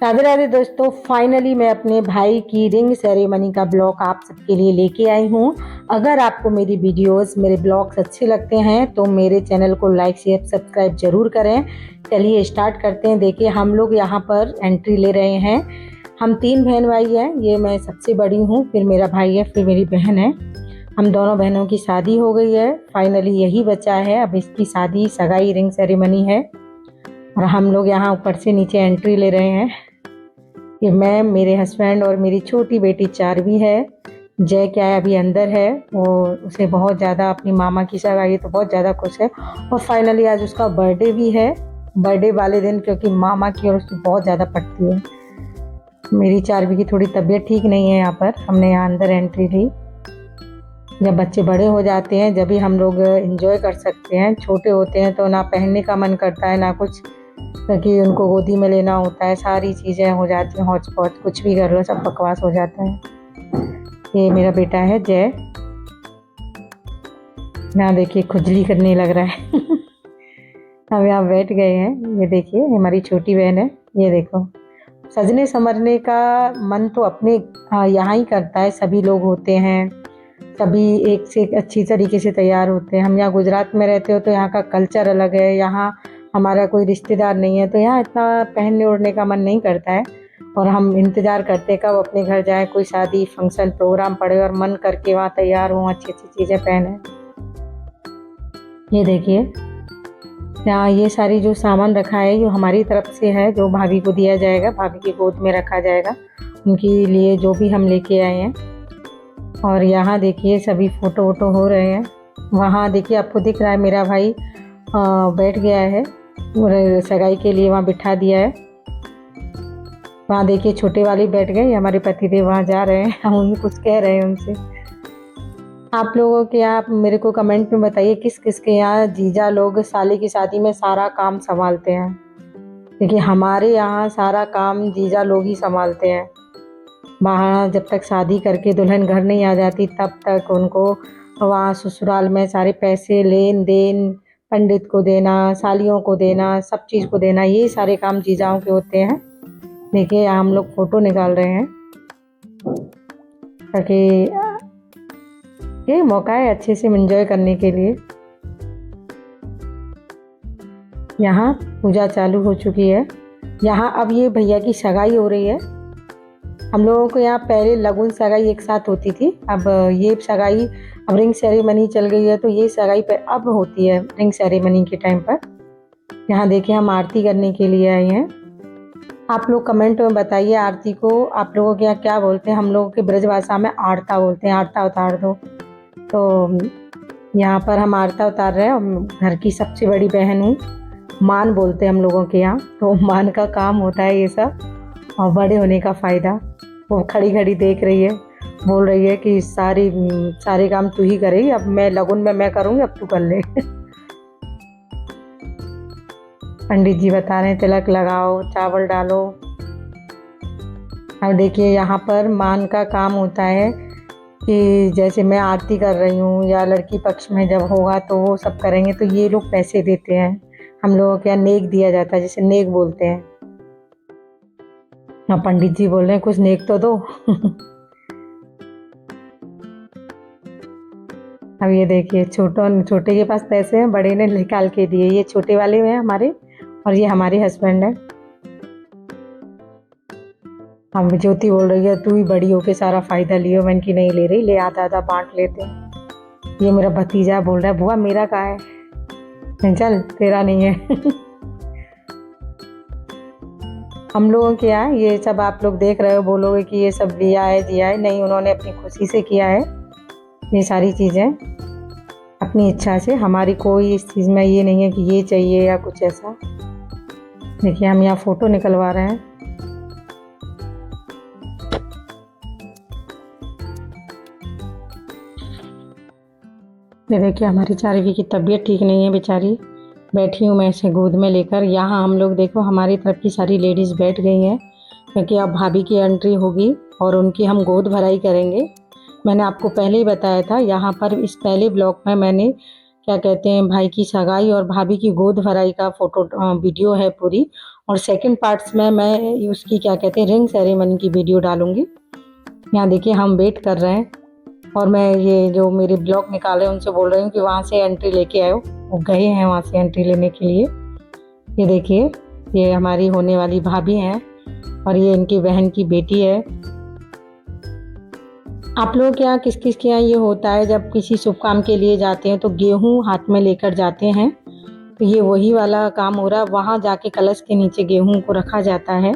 राधे राधे दोस्तों, फाइनली मैं अपने भाई की रिंग सेरेमनी का ब्लॉग आप सबके लिए लेके आई हूँ। अगर आपको मेरी वीडियोस, मेरे ब्लॉग्स अच्छे लगते हैं तो मेरे चैनल को लाइक शेयर सब्सक्राइब जरूर करें। चलिए स्टार्ट करते हैं। देखिए हम लोग यहाँ पर एंट्री ले रहे हैं। हम 3 बहन भाई हैं। ये मैं सबसे बड़ी हूँ, फिर मेरा भाई है, फिर मेरी बहन है। हम दोनों बहनों की शादी हो गई है। फाइनली यही बचा है, अब इसकी शादी सगाई रिंग सेरेमनी है और हम लोग यहाँ ऊपर से नीचे एंट्री ले रहे हैं। कि मैं, मेरे हस्बैंड और मेरी छोटी बेटी चारवी है। जय क्या है अभी अंदर है, वो उसे बहुत ज़्यादा अपनी मामा की सगाई तो बहुत ज़्यादा खुश है। और फाइनली आज उसका बर्थडे भी है। बर्थडे वाले दिन क्योंकि मामा की और उसकी बहुत ज़्यादा पड़ती है। मेरी चारवी की थोड़ी तबीयत ठीक नहीं है। यहाँ पर हमने यहाँ अंदर एंट्री ली। जब बच्चे बड़े हो जाते हैं जब भी हम लोग एंजॉय कर सकते हैं। छोटे होते हैं तो ना पहनने का मन करता है ना कुछ, क्योंकि उनको गोदी में लेना होता है, सारी चीज़ें हो जाती हैं हौच पौच, कुछ भी कर लो सब बकवास हो जाता है। ये मेरा बेटा है जय। यहाँ देखिए खुजली करने लग रहा है। हम यहाँ बैठ गए हैं। ये देखिए हमारी छोटी बहन है। ये देखो, सजने संवरने का मन तो अपने यहाँ ही करता है। सभी लोग होते हैं, सभी एक से एक अच्छी तरीके से तैयार होते हैं। हम यहाँ गुजरात में रहते हो तो यहाँ का कल्चर अलग है। यहाँ हमारा कोई रिश्तेदार नहीं है तो यहाँ इतना पहनने ओढ़ने का मन नहीं करता है। और हम इंतज़ार करते कब अपने घर जाए, कोई शादी फंक्शन प्रोग्राम पड़े और मन करके वहाँ तैयार हों, अच्छी अच्छी चीज़ें पहने। ये देखिए यहाँ ये सारी जो सामान रखा है ये हमारी तरफ से है, जो भाभी को दिया जाएगा, भाभी की गोद में रखा जाएगा उनके लिए, जो भी हम लेके आए हैं। और यहाँ देखिए सभी फ़ोटो वोटो हो रहे हैं। वहाँ देखिए आपको दिख रहा है मेरा भाई बैठ गया है सगाई के लिए, वहाँ बिठा दिया है। वहाँ देखिए छोटे वाले बैठ गए, हमारे पतिदेव वहाँ जा रहे हैं। हम उन्हें कुछ कह रहे हैं उनसे। आप लोगों के यहाँ मेरे को कमेंट में बताइए किस किस के यहाँ जीजा लोग साली की शादी में सारा काम संभालते हैं। क्योंकि हमारे यहाँ सारा काम जीजा लोग ही संभालते हैं। वहाँ जब तक शादी करके दुल्हन घर नहीं आ जाती तब तक उनको वहाँ ससुराल में सारे पैसे लेन देन, पंडित को देना, सालियों को देना, सब चीज़ को देना, ये सारे काम जीजाओं के होते हैं। देखिए यहाँ हम लोग फ़ोटो निकाल रहे हैं ताकि ये मौका है अच्छे से एंजॉय करने के लिए। यहाँ पूजा चालू हो चुकी है। यहाँ अब ये भैया की सगाई हो रही है। हम लोगों को यहाँ पहले लगन सगाई एक साथ होती थी, अब ये सगाई, अब रिंग सेरेमनी चल गई है तो ये सगाई पे अब होती है रिंग सेरेमनी के टाइम पर। यहाँ देखिए हम आरती करने के लिए आए हैं। आप लोग कमेंट में बताइए आरती को आप लोगों के यहाँ क्या बोलते हैं। हम लोगों के ब्रजभाषा में आरता बोलते हैं, आरता उतार दो। तो यहाँ पर हम आरता उतार रहे हैं। घर की सबसे बड़ी बहन हूँ। मान बोलते हैं हम लोगों के यहाँ, तो मान का काम होता है ये सब, और बड़े होने का फ़ायदा। वो खड़ी खड़ी देख रही है, बोल रही है कि सारे काम तू ही करेगी, अब मैं लगन में मैं करूँगी, अब तू कर ले। पंडित जी बता रहे हैं तिलक लगाओ, चावल डालो। अब देखिए यहाँ पर मान का काम होता है कि जैसे मैं आरती कर रही हूँ या लड़की पक्ष में जब होगा तो वो सब करेंगे तो ये लोग पैसे देते हैं। हम लोगों के यहाँ नेक दिया जाता है, जैसे नेक बोलते हैं। हाँ पंडित जी बोल रहे हैं कुछ नेक तो दो। अब ये देखिए छोटे के पास पैसे हैं, बड़े ने निकाल के दिए। ये छोटे वाले हैं हमारे और ये हमारे हस्बैंड है। अब ज्योति बोल रही है तू ही बड़ी होके सारा फायदा लियो। मैंने की नहीं ले रही, ले आधा आधा बांट लेते हैं। ये मेरा भतीजा बोल रहा है बुआ मेरा कहाँ है, चल तेरा नहीं है। हम लोगों के यहाँ ये सब आप लोग देख रहे हो, बोलोगे कि ये सब लिया है दिया है, नहीं, उन्होंने अपनी खुशी से किया है ये सारी चीज़ें, अपनी इच्छा से। हमारी कोई इस चीज़ में ये नहीं है कि ये चाहिए या कुछ ऐसा। देखिए हम यहाँ फ़ोटो निकलवा रहे हैं। ये देखिए हमारी चारवी की तबीयत ठीक नहीं है, बेचारी बैठी हूँ मैं इसे गोद में लेकर। यहाँ हम लोग देखो हमारी तरफ की सारी लेडीज़ बैठ गई हैं क्योंकि अब भाभी की एंट्री होगी और उनकी हम गोद भराई करेंगे। मैंने आपको पहले ही बताया था, यहाँ पर इस पहले ब्लॉग में मैंने क्या कहते हैं भाई की सगाई और भाभी की गोद भराई का फोटो वीडियो है पूरी। और सेकंड पार्ट्स में मैं उसकी क्या कहते हैं रिंग सेरेमनी की वीडियो डालूंगी। यहाँ देखिए हम वेट कर रहे हैं और मैं ये जो मेरे ब्लॉग निकाल रहे हैं उनसे बोल रही हूँ कि वहाँ से एंट्री लेके आयो। वो गए हैं वहाँ से एंट्री लेने के लिए। ये देखिए ये हमारी होने वाली भाभी हैं और ये इनकी बहन की बेटी है। आप लोगों के यहाँ किस किस के यहाँ ये होता है जब किसी शुभ काम के लिए जाते हैं तो गेहूं हाथ में लेकर जाते हैं। तो ये वही वाला काम हो रहा है, वहाँ जाके कलश के नीचे गेहूं को रखा जाता है।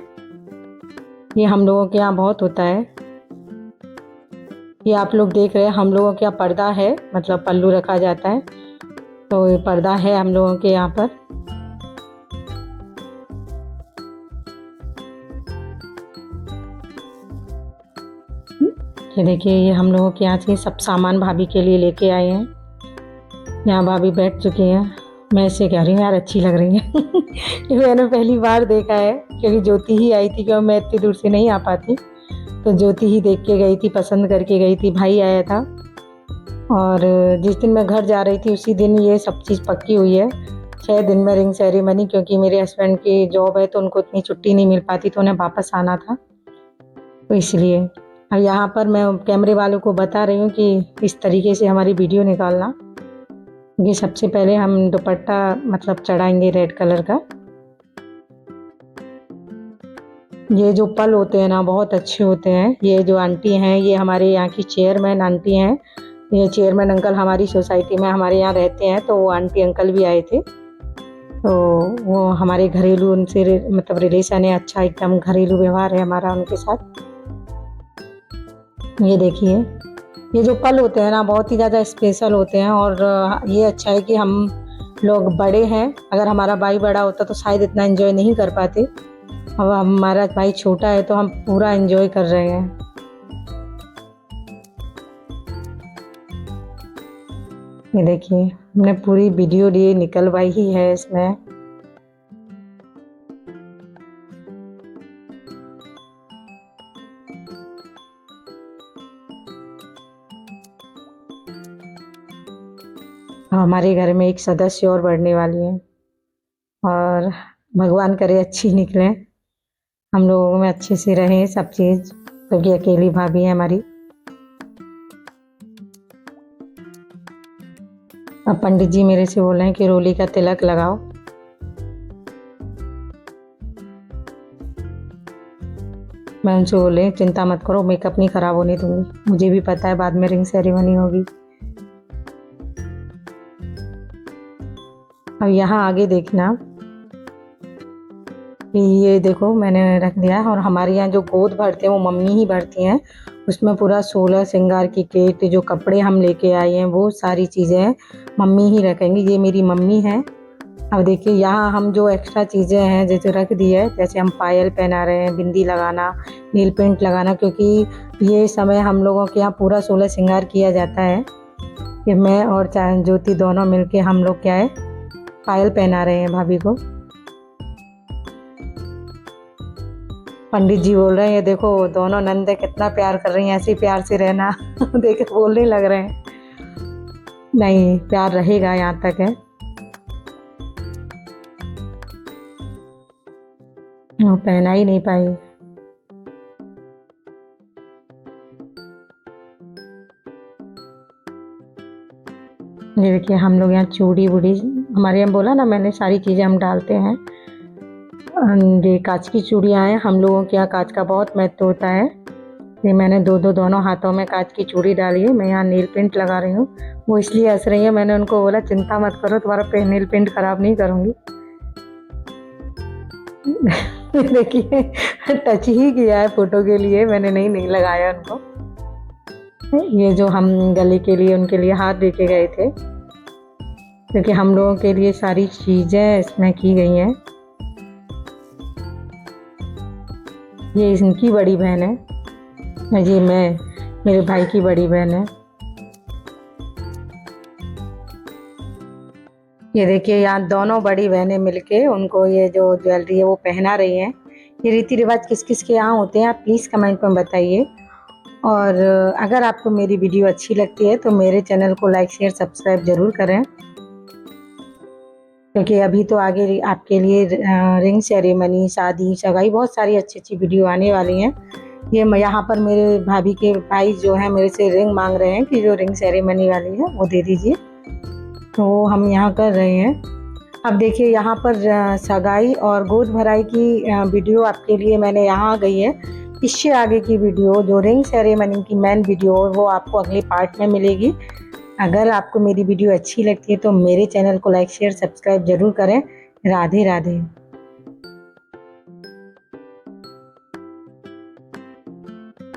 ये हम लोगों के यहाँ बहुत होता है। ये आप लोग देख रहे हैं हम लोगों के यहाँ पर्दा है, मतलब पल्लू रखा जाता है, तो ये पर्दा है हम लोगों के यहाँ पर। ये देखिए ये हम लोगों के यहाँ से सब सामान भाभी के लिए लेके आए हैं। यहाँ भाभी बैठ चुकी हैं। मैं इससे कह रही हूँ यार अच्छी लग रही है। ये मैंने पहली बार देखा है क्योंकि ज्योति ही आई थी, क्योंकि मैं इतनी दूर से नहीं आ पाती, तो ज्योति ही देख के गई थी, पसंद करके गई थी, भाई आया था। और जिस दिन मैं घर जा रही थी उसी दिन ये सब चीज़ पक्की हुई है। 6 दिन में रिंग सेरेमनी, क्योंकि मेरे हस्बैंड की जॉब है तो उनको इतनी छुट्टी नहीं मिल पाती, तो उन्हें वापस आना था, तो इसलिए। अब यहाँ पर मैं कैमरे वालों को बता रही हूँ कि इस तरीके से हमारी वीडियो निकालना। ये सबसे पहले हम दुपट्टा मतलब चढ़ाएंगे रेड कलर का। ये जो पल होते हैं ना बहुत अच्छे होते हैं। ये जो आंटी हैं ये हमारे यहाँ की चेयरमैन आंटी हैं। ये चेयरमैन अंकल हमारी सोसाइटी में हमारे यहाँ रहते हैं, तो वो आंटी अंकल भी आए थे, तो वो हमारे घरेलू उनसे मतलब रिलेशन है अच्छा, एकदम घरेलू व्यवहार है हमारा उनके साथ। ये देखिए ये जो पल होते हैं ना बहुत ही ज़्यादा स्पेशल होते हैं। और ये अच्छा है कि हम लोग बड़े हैं, अगर हमारा भाई बड़ा होता तो शायद इतना एंजॉय नहीं कर पाते। अब हमारा भाई छोटा है तो हम पूरा एंजॉय कर रहे हैं। ये देखिए हमने पूरी वीडियो लिए निकलवाई ही है इसमें। हमारे घर में एक सदस्य और बढ़ने वाली है और भगवान करे अच्छी निकले, हम लोगों में अच्छे से रहें सब चीज़, क्योंकि अकेली भाभी है हमारी। अब पंडित जी मेरे से बोल रहे हैं कि रोली का तिलक लगाओ। मैं उनसे बोले चिंता मत करो, मेकअप नहीं खराब होने दूंगी, मुझे भी पता है बाद में रिंग सेरेमनी होगी। अब यहाँ आगे देखना कि ये देखो मैंने रख दिया है। और हमारे यहाँ जो गोद भरते हैं वो मम्मी ही भरती हैं, उसमें पूरा 16 श्रृंगार की किट, जो कपड़े हम लेके आए हैं वो सारी चीज़ें मम्मी ही रखेंगी। ये मेरी मम्मी हैं। अब देखिए यहाँ हम जो एक्स्ट्रा चीज़ें हैं जैसे रख दी है, जैसे हम पायल पहना रहे हैं, बिंदी लगाना, नील पेंट लगाना, क्योंकि ये समय हम लोगों के यहाँ पूरा 16 श्रृंगार किया जाता है। कि मैं और ज्योति दोनों मिलके हम लोग क्या है पायल पहना रहे हैं भाभी को। पंडित जी बोल रहे हैं ये देखो दोनों नंदे कितना प्यार कर रही हैं, ऐसे प्यार से रहना। देख बोलने लग रहे हैं। नहीं प्यार रहेगा, यहाँ तक है। वो पहना ही नहीं पाई। ये देखिए हम लोग यहाँ चूड़ी वूड़ी, हमारे यहाँ बोला ना मैंने सारी चीज़ें हम डालते हैं। ये कांच की चूड़ियाँ हैं, हम लोगों के यहाँ कांच का बहुत महत्व होता है। ये मैंने दोनों हाथों में कांच की चूड़ी डाली है। मैं यहाँ नील पेंट लगा रही हूँ। वो इसलिए हंस रही है, मैंने उनको बोला चिंता मत करो तुम्हारा नील पेंट खराब नहीं करूँगी। देखिए टच ही किया है फोटो के लिए, मैंने नहीं लगाया उनको। ये जो हम गले के लिए उनके लिए हाथ दे के गए थे, क्योंकि हम लोगों के लिए सारी चीज़ें इसमें की गई हैं। ये इनकी बड़ी बहन है, ये मैं मेरे भाई की बड़ी बहन है। ये देखिए यहाँ दोनों बड़ी बहनें मिलके उनको ये जो ज्वेलरी है वो पहना रही हैं। ये रीति रिवाज किस किस के यहाँ होते हैं आप प्लीज़ कमेंट में बताइए। और अगर आपको मेरी वीडियो अच्छी लगती है तो मेरे चैनल को लाइक शेयर सब्सक्राइब ज़रूर करें। क्योंकि अभी तो आगे आपके लिए रिंग सेरेमनी, शादी, सगाई बहुत सारी अच्छी-अच्छी वीडियो आने वाली हैं। ये यहाँ पर मेरे भाभी के भाई जो है मेरे से रिंग मांग रहे हैं कि जो रिंग सेरेमनी वाली है वो दे दीजिए, तो हम यहाँ कर रहे हैं। अब देखिए यहाँ पर सगाई और गोद भराई की वीडियो आपके लिए मैंने यहाँ आ गई है। इससे आगे की वीडियो जो रिंग सेरेमनी की मेन वीडियो वो आपको अगले पार्ट में मिलेगी। अगर आपको मेरी वीडियो अच्छी लगती है तो मेरे चैनल को लाइक शेयर सब्सक्राइब ज़रूर करें। राधे राधे।